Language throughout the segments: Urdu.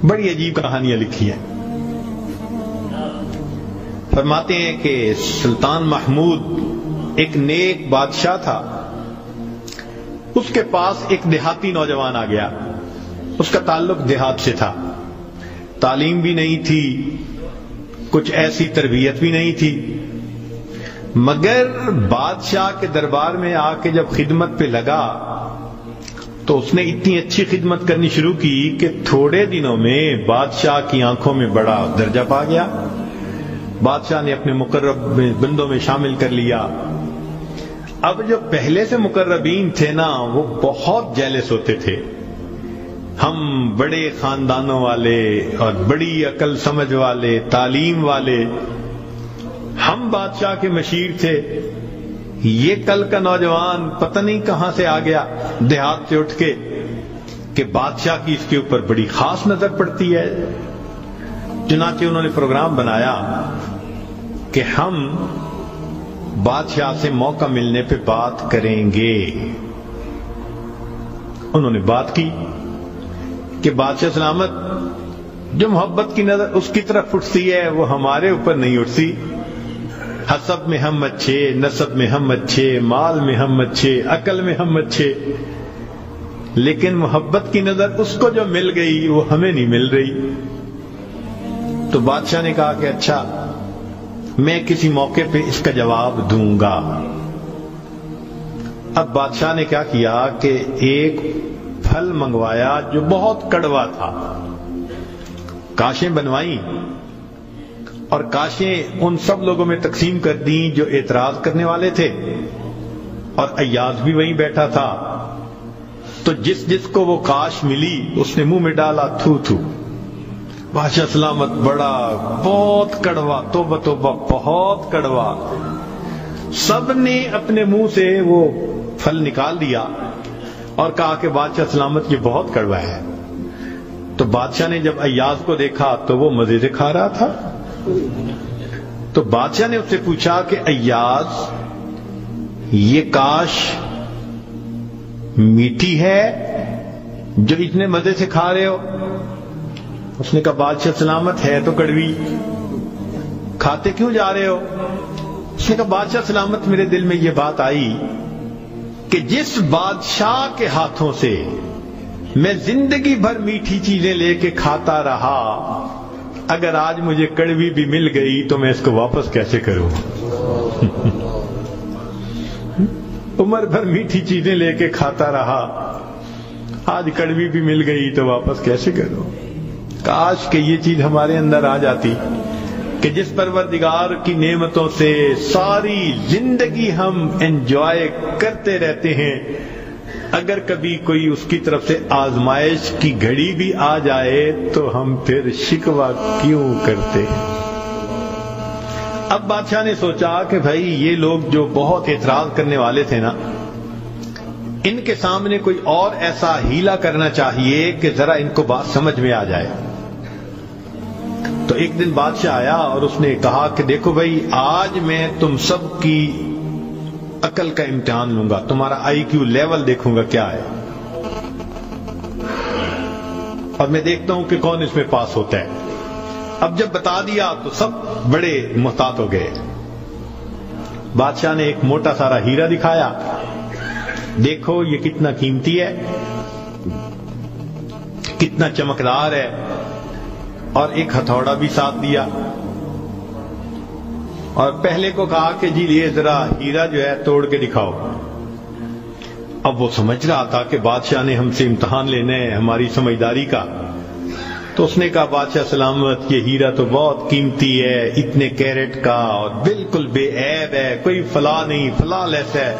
بڑی عجیب کہانیاں لکھی ہیں. فرماتے ہیں کہ سلطان محمود ایک نیک بادشاہ تھا. اس کے پاس ایک دیہاتی نوجوان آ گیا. اس کا تعلق دیہات سے تھا. تعلیم بھی نہیں تھی, کچھ ایسی تربیت بھی نہیں تھی, مگر بادشاہ کے دربار میں آ کے جب خدمت پہ لگا تو اس نے اتنی اچھی خدمت کرنی شروع کی کہ تھوڑے دنوں میں بادشاہ کی آنکھوں میں بڑا درجہ پا گیا. بادشاہ نے اپنے مقرب بندوں میں شامل کر لیا. اب جو پہلے سے مقربین تھے نا, وہ بہت جیلس ہوتے تھے. ہم بڑے خاندانوں والے اور بڑی عقل سمجھ والے, تعلیم والے, ہم بادشاہ کے مشیر تھے. یہ کل کا نوجوان پتہ نہیں کہاں سے آ گیا دیہات سے اٹھ کے کہ بادشاہ کی اس کے اوپر بڑی خاص نظر پڑتی ہے. چنانچہ انہوں نے پروگرام بنایا کہ ہم بادشاہ سے موقع ملنے پہ بات کریں گے. انہوں نے بات کی کہ بادشاہ سلامت, جو محبت کی نظر اس کی طرف اٹھتی ہے وہ ہمارے اوپر نہیں اٹھتی. حسب میں ہم اچھے, نسب میں ہم اچھے, مال میں ہم اچھے, عقل میں ہم اچھے, لیکن محبت کی نظر اس کو جو مل گئی وہ ہمیں نہیں مل رہی. تو بادشاہ نے کہا کہ اچھا, میں کسی موقع پہ اس کا جواب دوں گا. اب بادشاہ نے کیا کیا کہ ایک پھل منگوایا جو بہت کڑوا تھا. کاشیں بنوائیں اور کاشیں ان سب لوگوں میں تقسیم کر دیں جو اعتراض کرنے والے تھے, اور ایاز بھی وہیں بیٹھا تھا. تو جس جس کو وہ کاش ملی اس نے منہ میں ڈالا, تھو تھو. بادشاہ سلامت بڑا بہت کڑوا, توبہ توبہ بہت کڑوا. سب نے اپنے منہ سے وہ پھل نکال دیا اور کہا کہ بادشاہ سلامت یہ بہت کڑوا ہے. تو بادشاہ نے جب ایاز کو دیکھا تو وہ مزے سے کھا رہا تھا. تو بادشاہ نے اس سے پوچھا کہ ایاز, یہ کاش میٹھی ہے جو اتنے مزے سے کھا رہے ہو؟ اس نے کہا بادشاہ سلامت ہے تو کڑوی, کھاتے کیوں جا رہے ہو؟ اس نے کہا بادشاہ سلامت میرے دل میں یہ بات آئی کہ جس بادشاہ کے ہاتھوں سے میں زندگی بھر میٹھی چیزیں لے کے کھاتا رہا, اگر آج مجھے کڑوی بھی مل گئی تو میں اس کو واپس کیسے کروں؟ عمر بھر میٹھی چیزیں لے کے کھاتا رہا, آج کڑوی بھی مل گئی تو واپس کیسے کروں؟ کاش کہ یہ چیز ہمارے اندر آ جاتی کہ جس پروردگار کی نعمتوں سے ساری زندگی ہم انجوائے کرتے رہتے ہیں, اگر کبھی کوئی اس کی طرف سے آزمائش کی گھڑی بھی آ جائے تو ہم پھر شکوہ کیوں کرتے ہیں؟ اب بادشاہ نے سوچا کہ بھائی یہ لوگ جو بہت اعتراض کرنے والے تھے نا, ان کے سامنے کوئی اور ایسا ہیلا کرنا چاہیے کہ ذرا ان کو بات سمجھ میں آ جائے. تو ایک دن بادشاہ آیا اور اس نے کہا کہ دیکھو بھائی, آج میں تم سب کی عقل کا امتحان لوں گا, تمہارا آئی کیو لیول دیکھوں گا کیا ہے, اور میں دیکھتا ہوں کہ کون اس میں پاس ہوتا ہے. اب جب بتا دیا تو سب بڑے محتاط ہو گئے. بادشاہ نے ایک موٹا سارا ہیرا دکھایا, دیکھو یہ کتنا قیمتی ہے, کتنا چمکدار ہے, اور ایک ہتھوڑا بھی ساتھ دیا, اور پہلے کو کہا کہ جی یہ ذرا ہیرا جو ہے توڑ کے دکھاؤ. اب وہ سمجھ رہا تھا کہ بادشاہ نے ہم سے امتحان لینا ہے ہماری سمجھداری کا. تو اس نے کہا بادشاہ سلامت یہ ہیرا تو بہت قیمتی ہے, اتنے کیرٹ کا, اور بالکل بے عیب ہے, کوئی فلاں نہیں, فلاں لیس ہے,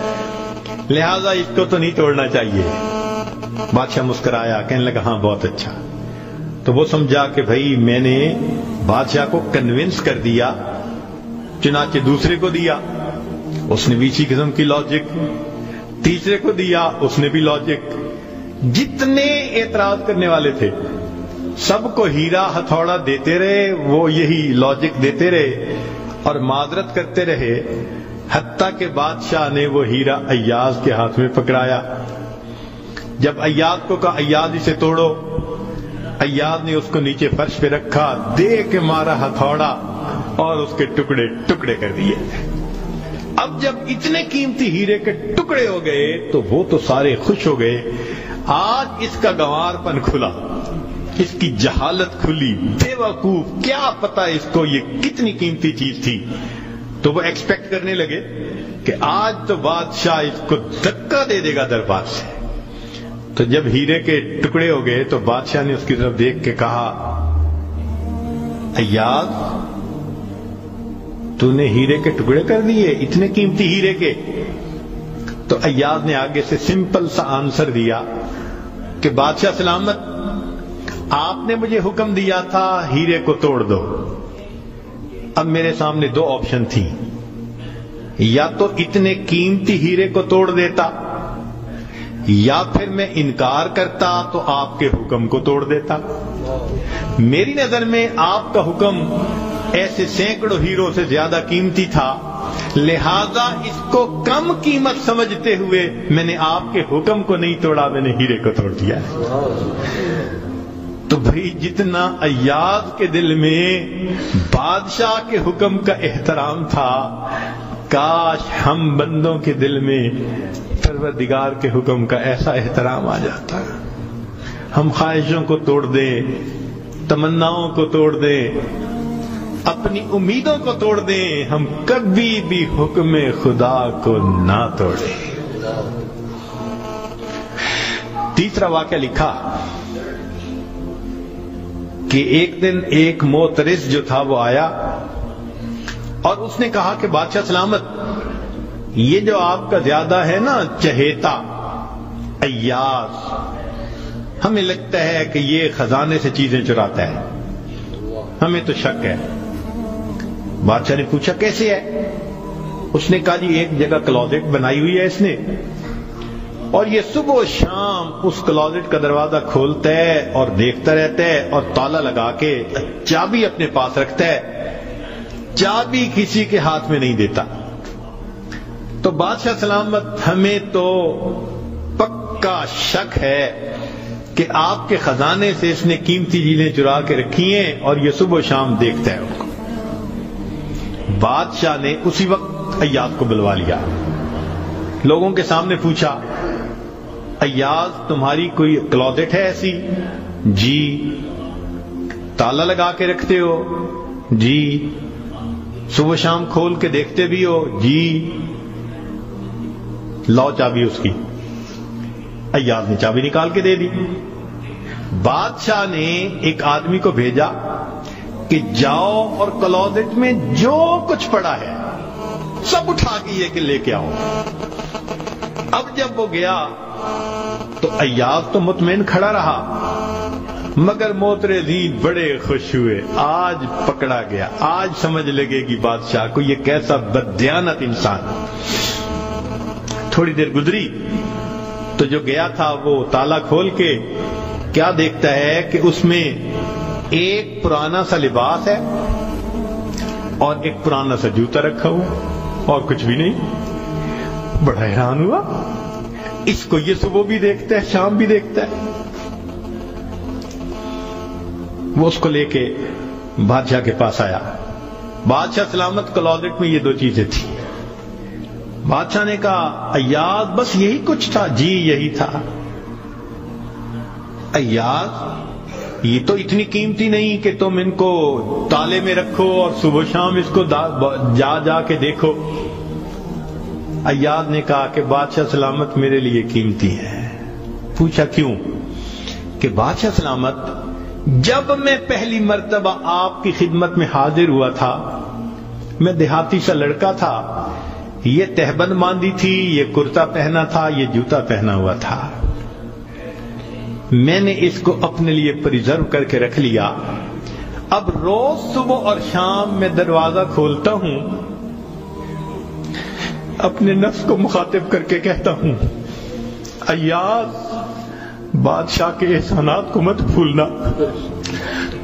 لہذا اس کو تو نہیں توڑنا چاہیے. بادشاہ مسکرایا, کہنے لگا ہاں بہت اچھا. تو وہ سمجھا کہ بھائی میں نے بادشاہ کو کنونس کر دیا, چنانچہ دوسرے کو دیا, اس نے بھی اسی قسم کی لاجک, تیسرے کو دیا, اس نے بھی لاجک. جتنے اعتراض کرنے والے تھے سب کو ہیرا ہتھوڑا دیتے رہے, وہ یہی لاجک دیتے رہے اور معذرت کرتے رہے, حتیٰ کہ بادشاہ نے وہ ہیرا ایاز کے ہاتھ میں پکڑایا. جب ایاز کو کہا ایاز اسے توڑو, ایاز نے اس کو نیچے فرش پہ رکھا، دے کے مارا ہتھوڑا اور اس کے ٹکڑے ٹکڑے کر دیے۔ اب جب اتنے قیمتی ہیرے کے ٹکڑے ہو گئے تو وہ تو سارے خوش ہو گئے، آج اس کا گنوار پن کھلا، اس کی جہالت کھلی، بے وقوف، کیا پتا اس کو یہ کتنی قیمتی چیز تھی۔ تو وہ ایکسپیکٹ کرنے لگے کہ آج تو بادشاہ اس کو دھکا دے دے گا دربار سے۔ تو جب ہیرے کے ٹکڑے ہو گئے تو بادشاہ نے اس کی طرف دیکھ کے کہا، ایاز تو نے ہیرے کے ٹکڑے کر دیے، اتنے قیمتی ہیرے کے؟ تو ایاز نے آگے سے سمپل سا آنسر دیا کہ بادشاہ سلامت، آپ نے مجھے حکم دیا تھا ہیرے کو توڑ دو۔ اب میرے سامنے دو آپشن تھی، یا تو اتنے قیمتی ہیرے کو توڑ دیتا، یا پھر میں انکار کرتا تو آپ کے حکم کو توڑ دیتا۔ میری نظر میں آپ کا حکم ایسے سینکڑوں ہیروں سے زیادہ قیمتی تھا، لہذا اس کو کم قیمت سمجھتے ہوئے میں نے آپ کے حکم کو نہیں توڑا، میں نے ہیرے کو توڑ دیا۔ تو بھئی جتنا ایاز کے دل میں بادشاہ کے حکم کا احترام تھا، کاش ہم بندوں کے دل میں پروردگار کے حکم کا ایسا احترام آ جاتا۔ ہم خواہشوں کو توڑ دیں، تمناؤں کو توڑ دیں، اپنی امیدوں کو توڑ دیں، ہم کبھی بھی حکم خدا کو نہ توڑیں۔ تیسرا واقعہ لکھا کہ ایک دن ایک موترس جو تھا وہ آیا اور اس نے کہا کہ بادشاہ سلامت، یہ جو آپ کا زیادہ ہے نا چہیتا ایاز، ہمیں لگتا ہے کہ یہ خزانے سے چیزیں چراتا ہے، ہمیں تو شک ہے۔ بادشاہ نے پوچھا کیسے ہے؟ اس نے کہا جی ایک جگہ کلوزٹ بنائی ہوئی ہے اس نے، اور یہ صبح و شام اس کلوزٹ کا دروازہ کھولتا ہے اور دیکھتا رہتا ہے اور تالا لگا کے چابی اپنے پاس رکھتا ہے، چابی کسی کے ہاتھ میں نہیں دیتا۔ تو بادشاہ سلامت، ہمیں تو پکا شک ہے کہ آپ کے خزانے سے اس نے قیمتی چیزیں چرا کے رکھی ہیں اور یہ صبح و شام دیکھتا ہے ان کو۔ بادشاہ نے اسی وقت ایاز کو بلوا لیا، لوگوں کے سامنے پوچھا، ایاز تمہاری کوئی کلوزٹ ہے ایسی؟ جی۔ تالا لگا کے رکھتے ہو؟ جی۔ صبح شام کھول کے دیکھتے بھی ہو؟ جی۔ لاؤ چابی اس کی۔ ایاز نے چابی نکال کے دے دی۔ بادشاہ نے ایک آدمی کو بھیجا کہ جاؤ اور کلوزٹ میں جو کچھ پڑا ہے سب اٹھا کے یہ کہ لے کے آؤ۔ اب جب وہ گیا تو ایاز تو مطمئن کھڑا رہا، مگر موترزین بڑے خوش ہوئے، آج پکڑا گیا، آج سمجھ لگے گی بادشاہ کو یہ کیسا بددیانت انسان۔ تھوڑی دیر گزری تو جو گیا تھا وہ تالا کھول کے کیا دیکھتا ہے کہ اس میں ایک پرانا سا لباس ہے اور ایک پرانا سا جوتا رکھا ہوا اور کچھ بھی نہیں۔ بڑا حیران ہوا، اس کو یہ صبح بھی دیکھتا ہے شام بھی دیکھتا ہے۔ وہ اس کو لے کے بادشاہ کے پاس آیا۔ بادشاہ سلامت، کلوزٹ میں یہ دو چیزیں تھیں۔ بادشاہ نے کہا ایاز بس یہی کچھ تھا؟ جی یہی تھا۔ ایاز یہ تو اتنی قیمتی نہیں کہ تم ان کو تالے میں رکھو اور صبح شام اس کو جا جا کے دیکھو۔ ایاز نے کہا کہ بادشاہ سلامت میرے لیے قیمتی ہے۔ پوچھا کیوں؟ کہ بادشاہ سلامت، جب میں پہلی مرتبہ آپ کی خدمت میں حاضر ہوا تھا، میں دیہاتی سا لڑکا تھا، یہ تہبند باندھی تھی، یہ کرتا پہنا تھا، یہ جوتا پہنا ہوا تھا، میں نے اس کو اپنے لیے پریزرو کر کے رکھ لیا۔ اب روز صبح اور شام میں دروازہ کھولتا ہوں، اپنے نفس کو مخاطب کر کے کہتا ہوں ایاز بادشاہ کے احسانات کو مت بھولنا،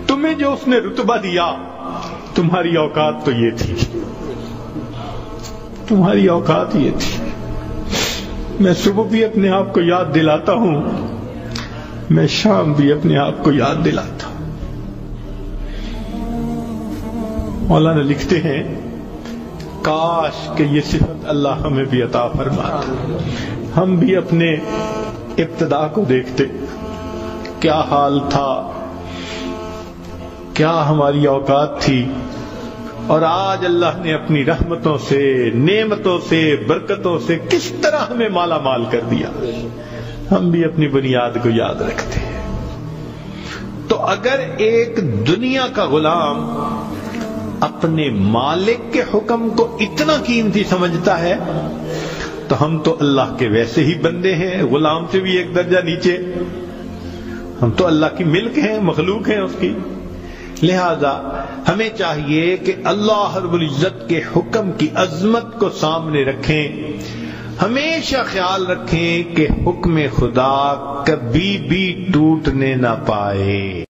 تمہیں جو اس نے رتبہ دیا تمہاری اوقات تو یہ تھی، تمہاری اوقات یہ تھی۔ میں صبح بھی اپنے آپ کو یاد دلاتا ہوں میں شام بھی اپنے آپ کو یاد دلاتا ہوں۔ مولانا لکھتے ہیں کاش کہ یہ صفت اللہ ہمیں بھی عطا فرماتا، ہم بھی اپنے ابتدا کو دیکھتے، کیا حال تھا، کیا ہماری اوقات تھی، اور آج اللہ نے اپنی رحمتوں سے، نعمتوں سے، برکتوں سے کس طرح ہمیں مالا مال کر دیا، ہم بھی اپنی بنیاد کو یاد رکھتے ہیں۔ تو اگر ایک دنیا کا غلام اپنے مالک کے حکم کو اتنا قیمتی سمجھتا ہے تو ہم تو اللہ کے ویسے ہی بندے ہیں، غلام سے بھی ایک درجہ نیچے، ہم تو اللہ کی ملک ہیں، مخلوق ہیں اس کی۔ لہذا ہمیں چاہیے کہ اللہ رب العزت کے حکم کی عظمت کو سامنے رکھیں، ہمیشہ خیال رکھیں کہ حکم خدا کبھی بھی ٹوٹنے نہ پائے۔